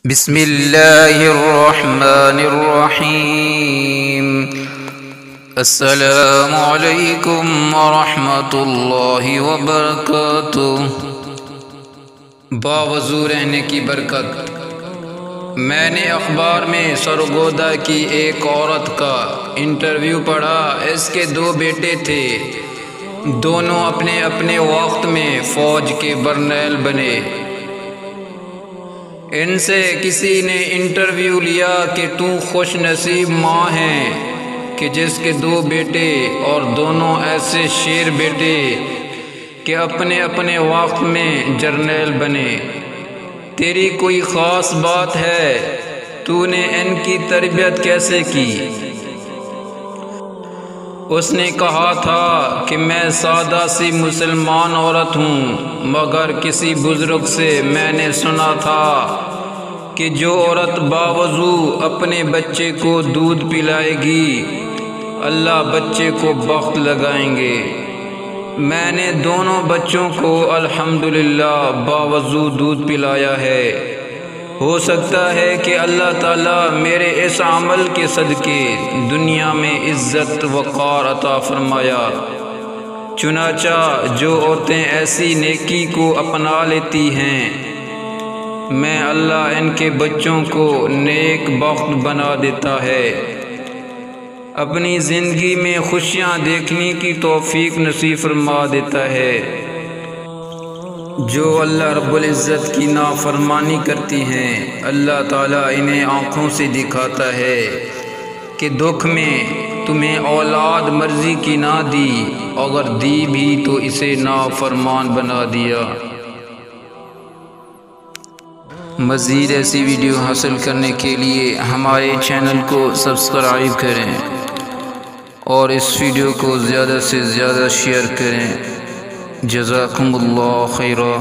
بسم اللہ الرحمن الرحیم السلام علیکم ورحمۃ اللہ وبرکاتہ۔ باوضو رہنے کی برکت۔ میں نے اخبار میں سرگودا کی ایک عورت کا انٹرویو پڑھا۔ اس کے 2 بیٹے تھے، دونوں اپنے اپنے وقت میں فوج کے برنیل بنے۔ ان سے کسی نے انٹرویو لیا کہ تو خوش نصیب ماں ہے کہ جس کے 2 بیٹے اور دونوں ایسے شیر بیٹے کہ اپنے اپنے وقت میں جرنیل بنے۔ تیری کوئی خاص بات ہے؟ تو نے ان کی تربیت کیسے کی؟ اس نے کہا تھا کہ میں سادہ سی مسلمان عورت ہوں، مگر کسی بزرگ سے میں نے سنا تھا کہ جو عورت باوضو اپنے بچے کو دودھ پلائے گی اللہ بچے کو بخت لگائیں گے۔ میں نے دونوں بچوں کو الحمدللہ باوضو دودھ پلایا ہے۔ ہو سکتا ہے کہ اللہ تعالیٰ میرے اس عمل کے صدقے دنیا میں عزت وقار عطا فرمایا۔ چنانچہ جو عورتیں ایسی نیکی کو اپنا لیتی ہیں، میں اللہ ان کے بچوں کو نیک بخت بنا دیتا ہے، اپنی زندگی میں خوشیاں دیکھنے کی توفیق نصیب فرما دیتا ہے۔ جو اللہ رب العزت کی نافرمانی کرتی ہیں، اللہ تعالیٰ انہیں آنکھوں سے دکھاتا ہے کہ دکھ میں تمہیں اولاد مرضی کی نہ دی، اگر دی بھی تو اسے نافرمان بنا دیا۔ مزید ایسی ویڈیو حاصل کرنے کے لیے ہمارے چینل کو سبسکرائب کریں اور اس ویڈیو کو زیادہ سے زیادہ شیئر کریں۔ جزاکم اللہ خیرا۔